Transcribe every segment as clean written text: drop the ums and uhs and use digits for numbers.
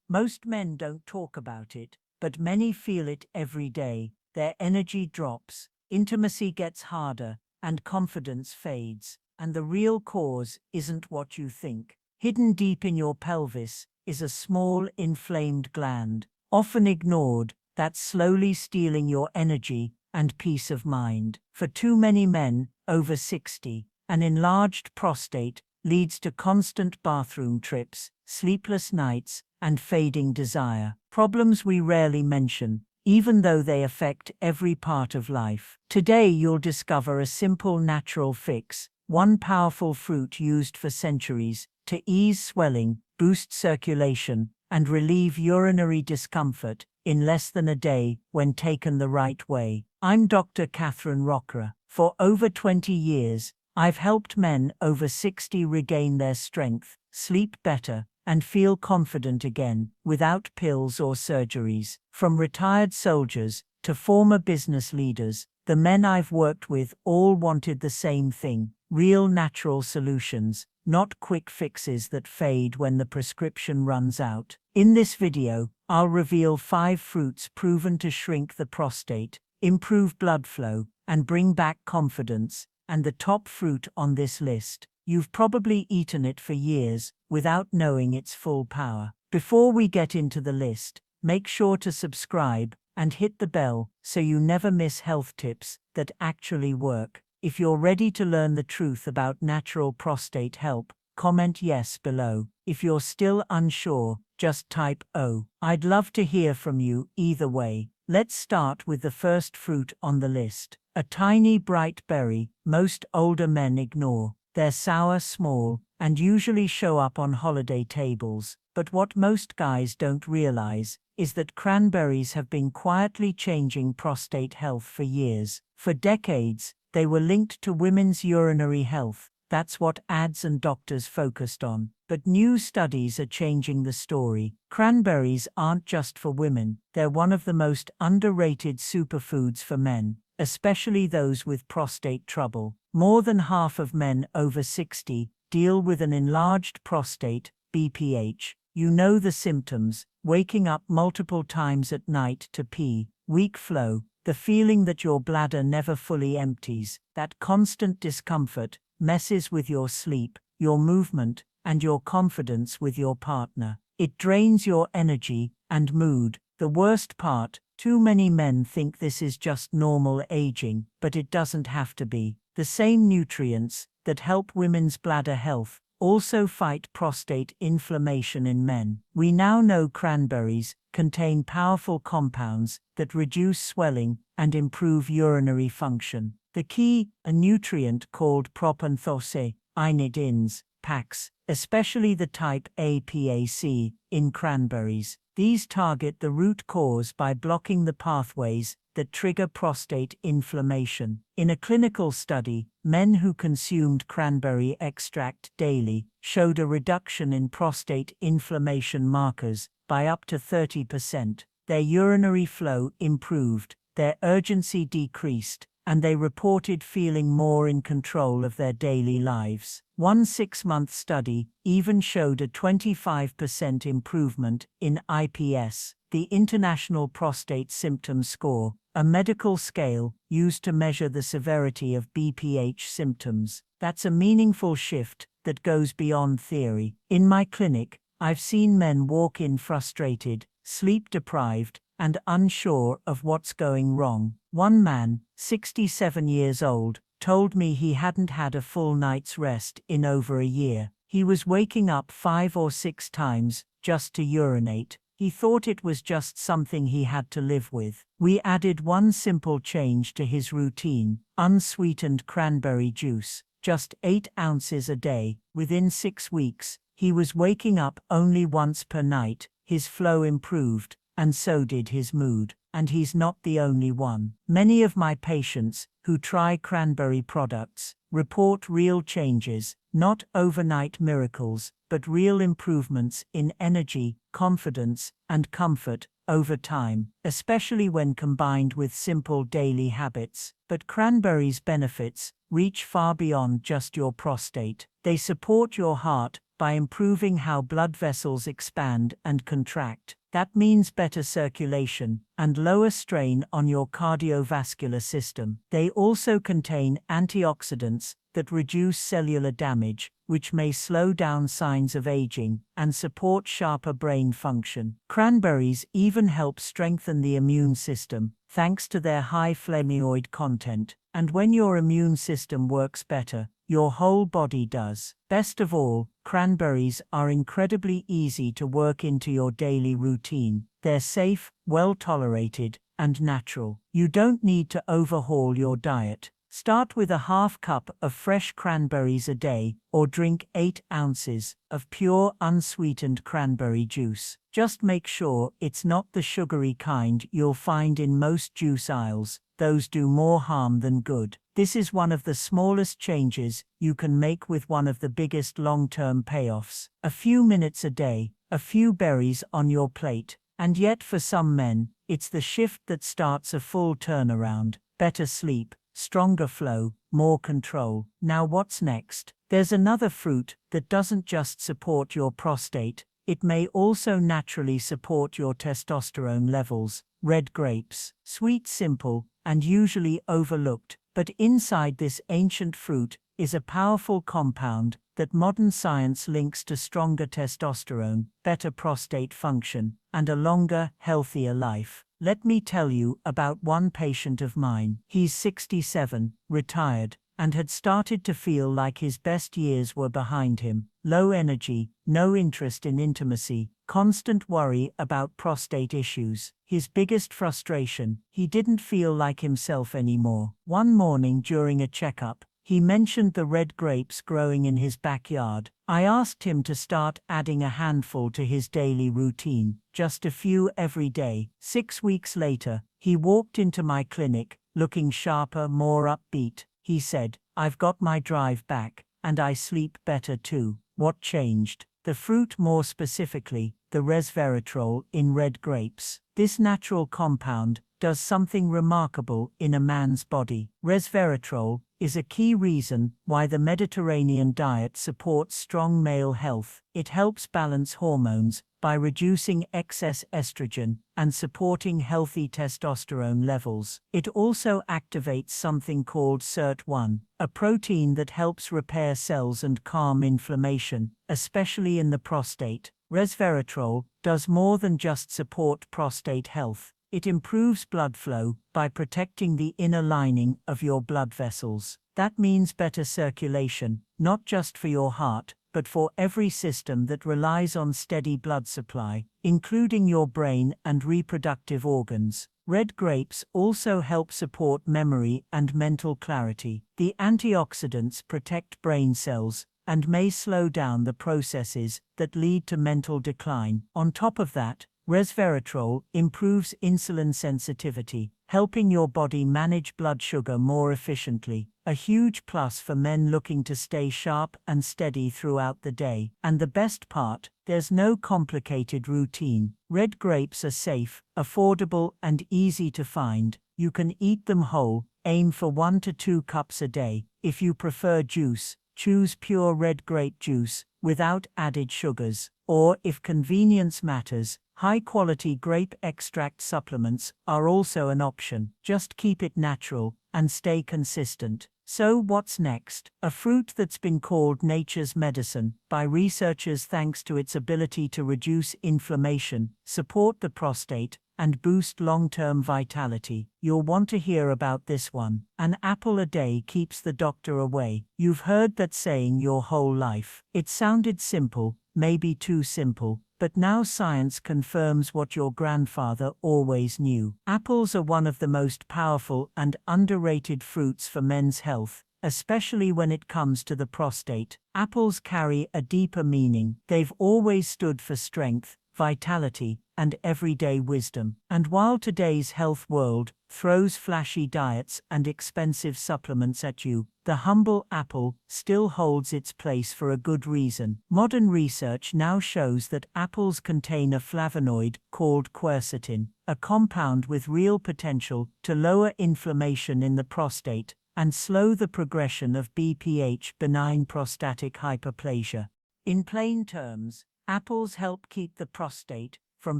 Most men don't talk about it, but many feel it every day. Their energy drops, intimacy gets harder, and confidence fades. And the real cause isn't what you think. Hidden deep in your pelvis is a small inflamed gland, often ignored, that's slowly stealing your energy and peace of mind. For too many men, over 60, an enlarged prostate leads to constant bathroom trips, sleepless nights, and fading desire. Problems we rarely mention, even though they affect every part of life. Today you'll discover a simple natural fix, one powerful fruit used for centuries to ease swelling, boost circulation, and relieve urinary discomfort in less than a day when taken the right way. I'm Dr. Catherine Rockra. For over 20 years, I've helped men over 60 regain their strength, sleep better, and feel confident again, without pills or surgeries. From retired soldiers to former business leaders, the men I've worked with all wanted the same thing: real natural solutions, not quick fixes that fade when the prescription runs out. In this video, I'll reveal 5 fruits proven to shrink the prostate, improve blood flow, and bring back confidence. And the top fruit on this list, you've probably eaten it for years without knowing its full power. Before we get into the list, make sure to subscribe and hit the bell so you never miss health tips that actually work. If you're ready to learn the truth about natural prostate help, comment yes below. If you're still unsure, just type O. I'd love to hear from you either way. Let's start with the first fruit on the list. A tiny bright berry most older men ignore. They're sour, small, and usually show up on holiday tables. But what most guys don't realize is that cranberries have been quietly changing prostate health for years. For decades, they were linked to women's urinary health. That's what ads and doctors focused on. But new studies are changing the story. Cranberries aren't just for women. They're one of the most underrated superfoods for men, especially those with prostate trouble. More than half of men over 60 deal with an enlarged prostate, BPH. You know the symptoms: waking up multiple times at night to pee, weak flow, the feeling that your bladder never fully empties. That constant discomfort messes with your sleep, your movement, and your confidence with your partner. It drains your energy and mood. The worst part, too many men think this is just normal aging, but it doesn't have to be. The same nutrients that help women's bladder health also fight prostate inflammation in men. We now know cranberries contain powerful compounds that reduce swelling and improve urinary function. The key, a nutrient called propanthocyanidins, PACs, especially the type APAC, in cranberries. These target the root cause by blocking the pathways that trigger prostate inflammation. In a clinical study, men who consumed cranberry extract daily showed a reduction in prostate inflammation markers by up to 30%. Their urinary flow improved, their urgency decreased, and they reported feeling more in control of their daily lives. One 6-month study even showed a 25% improvement in IPS, the International Prostate Symptom Score, a medical scale used to measure the severity of BPH symptoms. That's a meaningful shift that goes beyond theory. In my clinic, I've seen men walk in frustrated, sleep-deprived, and unsure of what's going wrong. One man, 67 years old, told me he hadn't had a full night's rest in over a year. He was waking up 5 or 6 times just to urinate. He thought it was just something he had to live with. We added one simple change to his routine: unsweetened cranberry juice, just 8 ounces a day. Within 6 weeks, he was waking up only once per night, his flow improved, and so did his mood. And he's not the only one. Many of my patients who try cranberry products report real changes, not overnight miracles, but real improvements in energy, confidence, and comfort over time, especially when combined with simple daily habits. But cranberries' benefits reach far beyond just your prostate. They support your heart, by improving how blood vessels expand and contract. That means better circulation and lower strain on your cardiovascular system. They also contain antioxidants that reduce cellular damage, which may slow down signs of aging and support sharper brain function. Cranberries even help strengthen the immune system, thanks to their high flavonoid content. And when your immune system works better, your whole body does. Best of all, cranberries are incredibly easy to work into your daily routine. They're safe, well tolerated, and natural. You don't need to overhaul your diet. Start with a half cup of fresh cranberries a day, or drink 8 ounces of pure unsweetened cranberry juice. Just make sure it's not the sugary kind you'll find in most juice aisles. Those do more harm than good. This is one of the smallest changes you can make with one of the biggest long-term payoffs. A few minutes a day, a few berries on your plate. And yet for some men, it's the shift that starts a full turnaround. Better sleep, stronger flow, more control. Now what's next? There's another fruit that doesn't just support your prostate, it may also naturally support your testosterone levels. Red grapes. Sweet, simple, and usually overlooked, but inside this ancient fruit is a powerful compound that modern science links to stronger testosterone, better prostate function, and a longer, healthier life. Let me tell you about one patient of mine. He's 67, retired, and had started to feel like his best years were behind him. Low energy, no interest in intimacy, constant worry about prostate issues. His biggest frustration, he didn't feel like himself anymore. One morning during a checkup, he mentioned the red grapes growing in his backyard. I asked him to start adding a handful to his daily routine, just a few every day. 6 weeks later, he walked into my clinic, looking sharper, more upbeat. He said, "I've got my drive back, and I sleep better too." What changed? The fruit, more specifically, the resveratrol in red grapes. This natural compound does something remarkable in a man's body. Resveratrol is a key reason why the Mediterranean diet supports strong male health. It helps balance hormones by reducing excess estrogen and supporting healthy testosterone levels. It also activates something called SIRT1, a protein that helps repair cells and calm inflammation, especially in the prostate. Resveratrol does more than just support prostate health. It improves blood flow by protecting the inner lining of your blood vessels. That means better circulation, not just for your heart, but for every system that relies on steady blood supply, including your brain and reproductive organs. Red grapes also help support memory and mental clarity. The antioxidants protect brain cells and may slow down the processes that lead to mental decline. On top of that, resveratrol improves insulin sensitivity, helping your body manage blood sugar more efficiently, a huge plus for men looking to stay sharp and steady throughout the day. And the best part, there's no complicated routine. Red grapes are safe, affordable, and easy to find. You can eat them whole, aim for 1 to 2 cups a day. If you prefer juice, choose pure red grape juice, without added sugars. Or, if convenience matters, high-quality grape extract supplements are also an option. Just keep it natural and stay consistent. So what's next? A fruit that's been called nature's medicine by researchers thanks to its ability to reduce inflammation, support the prostate, and boost long-term vitality. You'll want to hear about this one. An apple a day keeps the doctor away. You've heard that saying your whole life. It sounded simple, maybe too simple, but now science confirms what your grandfather always knew. Apples are one of the most powerful and underrated fruits for men's health, especially when it comes to the prostate. Apples carry a deeper meaning. They've always stood for strength, vitality, and everyday wisdom. And while today's health world throws flashy diets and expensive supplements at you, the humble apple still holds its place for a good reason. Modern research now shows that apples contain a flavonoid called quercetin, a compound with real potential to lower inflammation in the prostate and slow the progression of BPH, benign prostatic hyperplasia. In plain terms, apples help keep the prostate from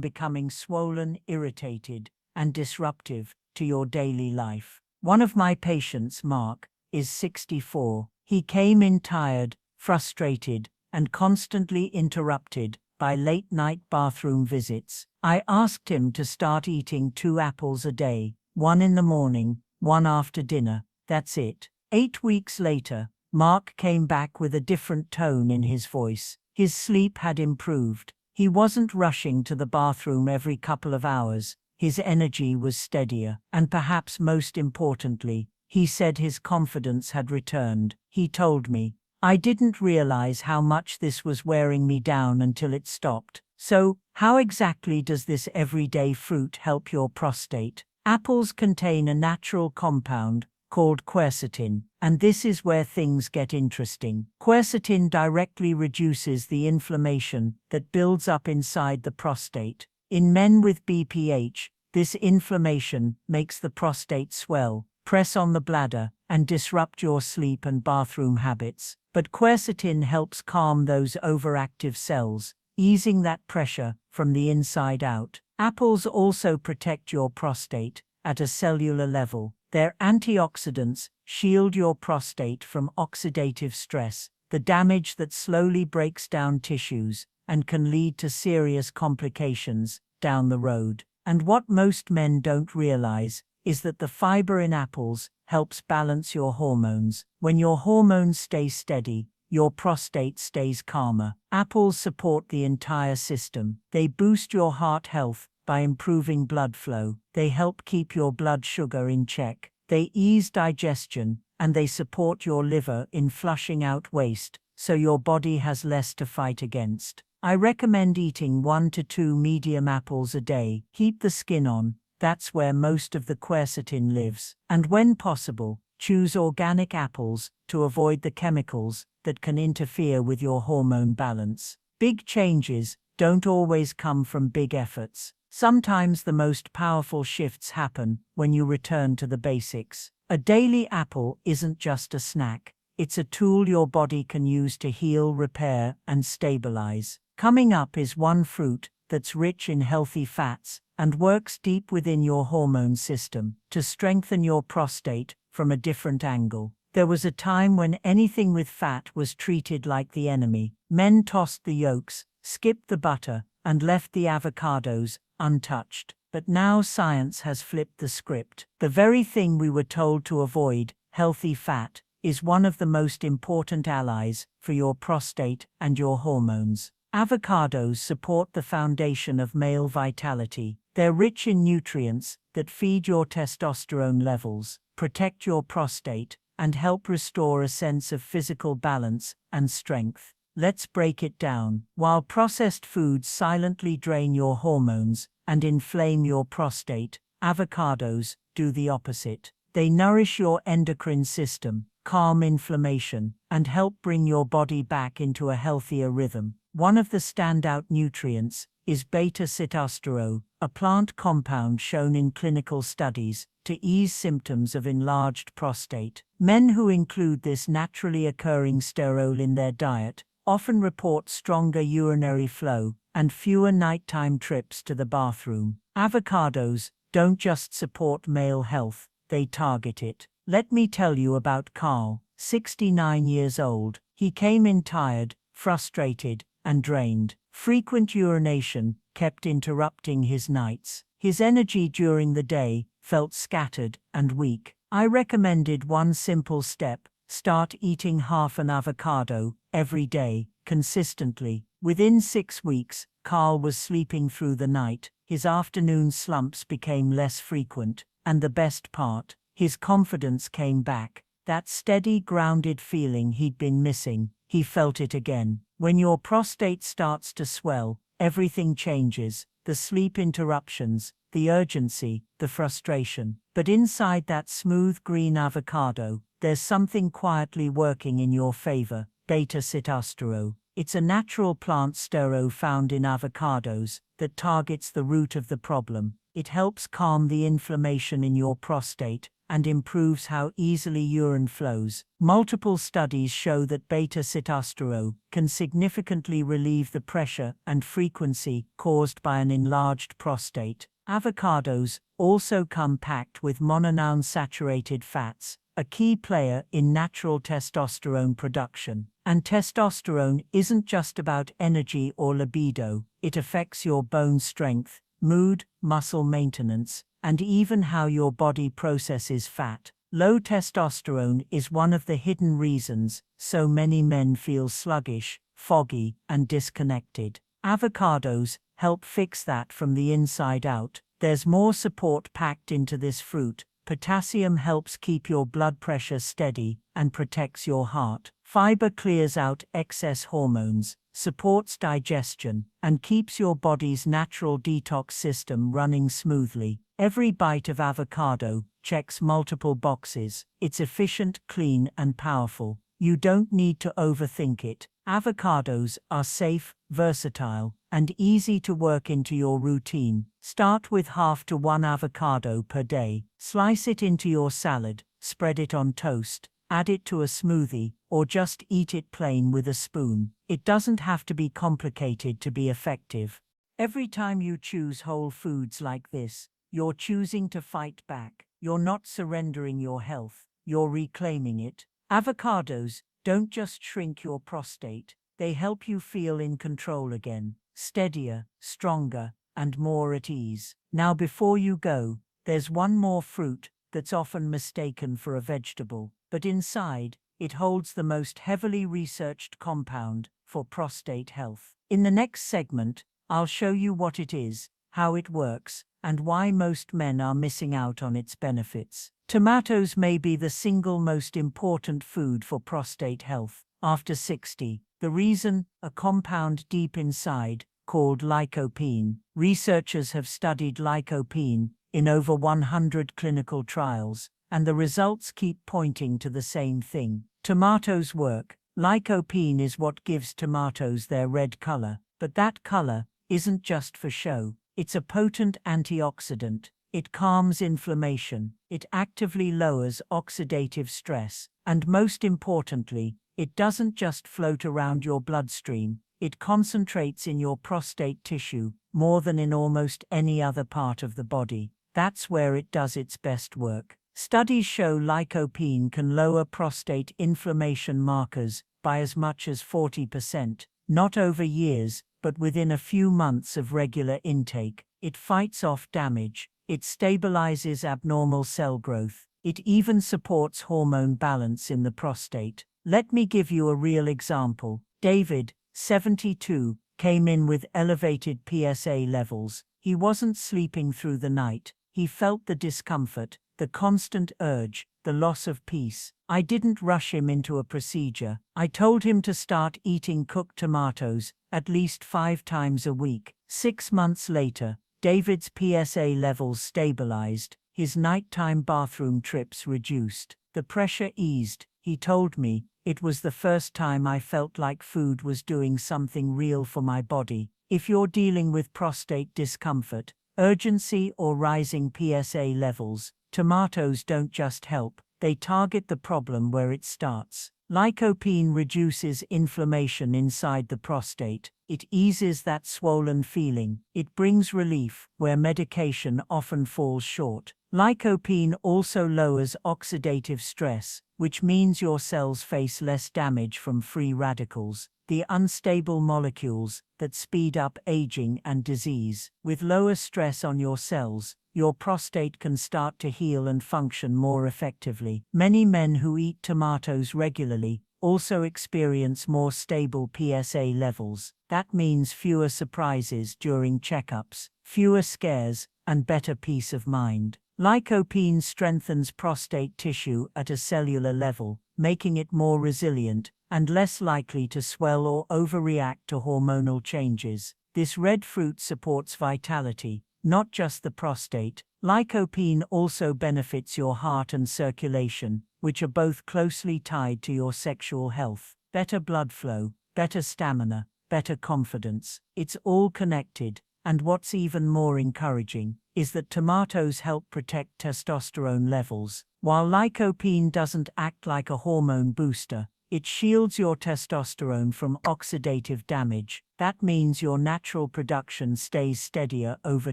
becoming swollen, irritated, and disruptive to your daily life. One of my patients, Mark, is 64. He came in tired, frustrated, and constantly interrupted by late-night bathroom visits. I asked him to start eating 2 apples a day, one in the morning, one after dinner. That's it. 8 weeks later, Mark came back with a different tone in his voice. His sleep had improved. He wasn't rushing to the bathroom every couple of hours. His energy was steadier. And perhaps most importantly, he said his confidence had returned. He told me, "I didn't realize how much this was wearing me down until it stopped." So, how exactly does this everyday fruit help your prostate? Apples contain a natural compound called quercetin, and this is where things get interesting. Quercetin directly reduces the inflammation that builds up inside the prostate. In men with BPH, this inflammation makes the prostate swell, press on the bladder, and disrupt your sleep and bathroom habits. But quercetin helps calm those overactive cells, easing that pressure from the inside out. Apples also protect your prostate at a cellular level. Their antioxidants shield your prostate from oxidative stress, the damage that slowly breaks down tissues and can lead to serious complications down the road. And what most men don't realize is that the fiber in apples helps balance your hormones. When your hormones stay steady, your prostate stays calmer. Apples support the entire system. They boost your heart health by improving blood flow. They help keep your blood sugar in check. They ease digestion, and they support your liver in flushing out waste, so your body has less to fight against. I recommend eating 1 to 2 medium apples a day. Keep the skin on. That's where most of the quercetin lives. And when possible, choose organic apples to avoid the chemicals that can interfere with your hormone balance. Big changes don't always come from big efforts. Sometimes the most powerful shifts happen when you return to the basics. A daily apple isn't just a snack. It's a tool your body can use to heal, repair, and stabilize. Coming up is one fruit that's rich in healthy fats and works deep within your hormone system to strengthen your prostate from a different angle. There was a time when anything with fat was treated like the enemy. Men tossed the yolks, skipped the butter, and left the avocados untouched. But now science has flipped the script. The very thing we were told to avoid, healthy fat, is one of the most important allies for your prostate and your hormones. Avocados support the foundation of male vitality. They're rich in nutrients that feed your testosterone levels, protect your prostate, and help restore a sense of physical balance and strength. Let's break it down. While processed foods silently drain your hormones and inflame your prostate, avocados do the opposite. They nourish your endocrine system, calm inflammation, and help bring your body back into a healthier rhythm. One of the standout nutrients is beta-sitosterone, a plant compound shown in clinical studies to ease symptoms of enlarged prostate. Men who include this naturally occurring sterol in their diet often report stronger urinary flow and fewer nighttime trips to the bathroom. Avocados don't just support male health, they target it. Let me tell you about Carl, 69 years old. He came in tired, frustrated, and drained. Frequent urination kept interrupting his nights. His energy during the day felt scattered and weak. I recommended one simple step: start eating half an avocado every day, consistently. Within 6 weeks, Carl was sleeping through the night, his afternoon slumps became less frequent, and the best part, his confidence came back. That steady, grounded feeling he'd been missing, he felt it again. When your prostate starts to swell, everything changes: the sleep interruptions, the urgency, the frustration. But inside that smooth green avocado, there's something quietly working in your favor: beta-sitosterone. It's a natural plant sterol found in avocados that targets the root of the problem. It helps calm the inflammation in your prostate and improves how easily urine flows. Multiple studies show that beta-sitosterone can significantly relieve the pressure and frequency caused by an enlarged prostate. Avocados also come packed with monounsaturated fats, a key player in natural testosterone production. And testosterone isn't just about energy or libido, it affects your bone strength, mood, muscle maintenance, and even how your body processes fat. Low testosterone is one of the hidden reasons so many men feel sluggish, foggy, and disconnected. Avocados help fix that from the inside out. There's more support packed into this fruit. Potassium helps keep your blood pressure steady and protects your heart. Fiber clears out excess hormones, supports digestion, and keeps your body's natural detox system running smoothly. Every bite of avocado checks multiple boxes. It's efficient, clean, and powerful. You don't need to overthink it. Avocados are safe, versatile, and easy to work into your routine. Start with half to 1 avocado per day. Slice it into your salad, spread it on toast, add it to a smoothie, or just eat it plain with a spoon. It doesn't have to be complicated to be effective. Every time you choose whole foods like this, you're choosing to fight back. You're not surrendering your health, you're reclaiming it. Avocados don't just shrink your prostate, they help you feel in control again, steadier, stronger, and more at ease. Now before you go, there's one more fruit that's often mistaken for a vegetable, but inside, it holds the most heavily researched compound for prostate health. In the next segment, I'll show you what it is, how it works, and why most men are missing out on its benefits. Tomatoes may be the single most important food for prostate health after 60. The reason? A compound deep inside, called lycopene. Researchers have studied lycopene in over 100 clinical trials, and the results keep pointing to the same thing. Tomatoes work. Lycopene is what gives tomatoes their red color, but that color isn't just for show. It's a potent antioxidant. It calms inflammation, it actively lowers oxidative stress, and most importantly, it doesn't just float around your bloodstream, it concentrates in your prostate tissue more than in almost any other part of the body. That's where it does its best work. Studies show lycopene can lower prostate inflammation markers by as much as 40%, not over years, but within a few months of regular intake. It fights off damage. It stabilizes abnormal cell growth. It even supports hormone balance in the prostate. Let me give you a real example. David, 72, came in with elevated PSA levels. He wasn't sleeping through the night. He felt the discomfort, the constant urge, the loss of peace. I didn't rush him into a procedure. I told him to start eating cooked tomatoes at least 5 times a week. 6 months later, David's PSA levels stabilized, his nighttime bathroom trips reduced, the pressure eased. He told me, "It was the first time I felt like food was doing something real for my body." If you're dealing with prostate discomfort, urgency, or rising PSA levels, tomatoes don't just help, they target the problem where it starts. Lycopene reduces inflammation inside the prostate. It eases that swollen feeling. It brings relief where medication often falls short. Lycopene also lowers oxidative stress, which means your cells face less damage from free radicals, the unstable molecules that speed up aging and disease. With lower stress on your cells, your prostate can start to heal and function more effectively. Many men who eat tomatoes regularly also experience more stable PSA levels. That means fewer surprises during checkups, fewer scares, and better peace of mind. Lycopene strengthens prostate tissue at a cellular level, making it more resilient and less likely to swell or overreact to hormonal changes. This red fruit supports vitality, not just the prostate. Lycopene also benefits your heart and circulation, which are both closely tied to your sexual health. Better blood flow, better stamina, better confidence. It's all connected, and what's even more encouraging, is that tomatoes help protect testosterone levels. While lycopene doesn't act like a hormone booster, it shields your testosterone from oxidative damage. That means your natural production stays steadier over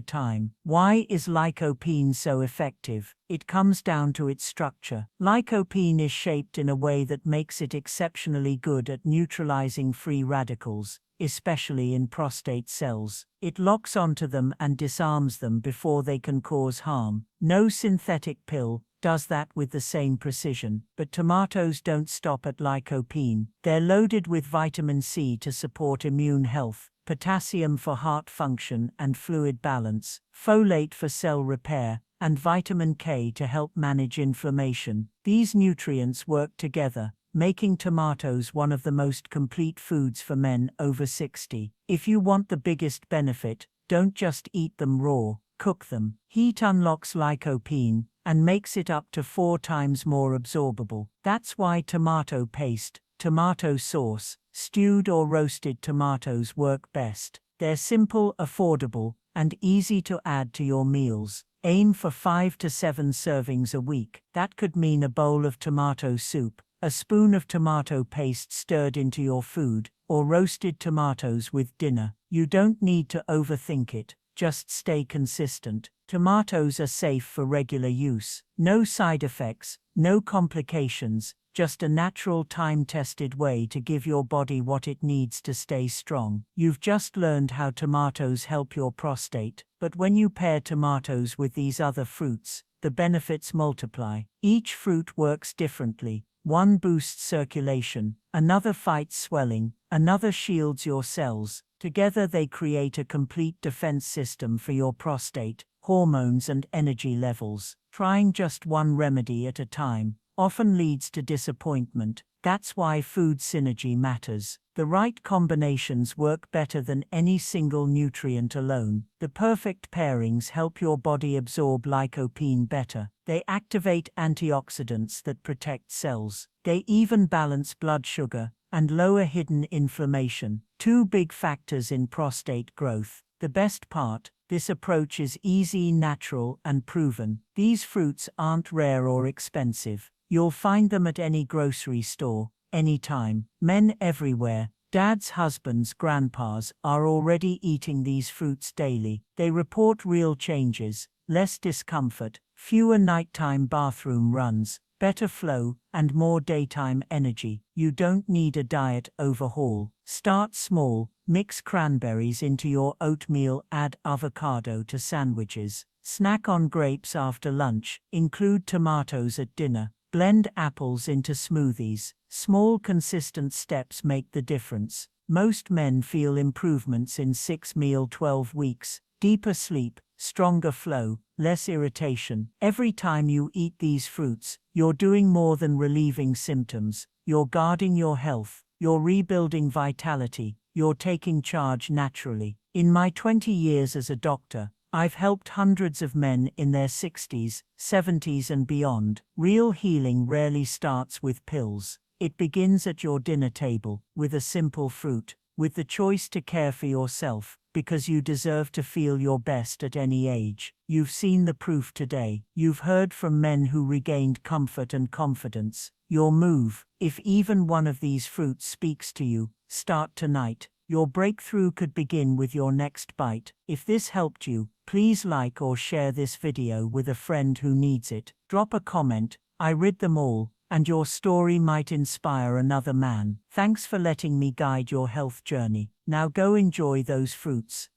time. Why is lycopene so effective? It comes down to its structure. Lycopene is shaped in a way that makes it exceptionally good at neutralizing free radicals, especially in prostate cells. It locks onto them and disarms them before they can cause harm. No synthetic pill does that with the same precision. But tomatoes don't stop at lycopene. They're loaded with vitamin C to support immune health, potassium for heart function and fluid balance, folate for cell repair, and vitamin K to help manage inflammation. These nutrients work together, making tomatoes one of the most complete foods for men over 60. If you want the biggest benefit, don't just eat them raw, cook them. Heat unlocks lycopene and makes it up to 4 times more absorbable. That's why tomato paste, tomato sauce, stewed or roasted tomatoes work best. They're simple, affordable, and easy to add to your meals. Aim for 5 to 7 servings a week. That could mean a bowl of tomato soup, a spoon of tomato paste stirred into your food, or roasted tomatoes with dinner. You don't need to overthink it. Just stay consistent. Tomatoes are safe for regular use. No side effects, no complications, just a natural time-tested way to give your body what it needs to stay strong. You've just learned how tomatoes help your prostate, but when you pair tomatoes with these other fruits, the benefits multiply. Each fruit works differently. One boosts circulation, another fights swelling, another shields your cells. Together they create a complete defense system for your prostate, hormones and energy levels. Trying just one remedy at a time often leads to disappointment. That's why food synergy matters. The right combinations work better than any single nutrient alone. The perfect pairings help your body absorb lycopene better. They activate antioxidants that protect cells. They even balance blood sugar and lower hidden inflammation, 2 big factors in prostate growth. The best part, this approach is easy, natural, and proven. These fruits aren't rare or expensive. You'll find them at any grocery store, anytime. Men everywhere, dads, husbands, grandpas, are already eating these fruits daily. They report real changes, less discomfort, fewer nighttime bathroom runs, better flow, and more daytime energy. You don't need a diet overhaul. Start small, mix cranberries into your oatmeal, add avocado to sandwiches, snack on grapes after lunch, include tomatoes at dinner, blend apples into smoothies. Small consistent steps make the difference. Most men feel improvements in 6-12 weeks, deeper sleep, stronger flow, less irritation. Every time you eat these fruits, you're doing more than relieving symptoms. You're guarding your health, you're rebuilding vitality, you're taking charge naturally. In my 20 years as a doctor, I've helped hundreds of men in their 60s, 70s and beyond. Real healing rarely starts with pills. It begins at your dinner table, with a simple fruit, with the choice to care for yourself, because you deserve to feel your best at any age. You've seen the proof today. You've heard from men who regained comfort and confidence. Your move, if even one of these fruits speaks to you, start tonight. Your breakthrough could begin with your next bite. If this helped you, please like or share this video with a friend who needs it. Drop a comment, I read them all, and your story might inspire another man. Thanks for letting me guide your health journey. Now go enjoy those fruits.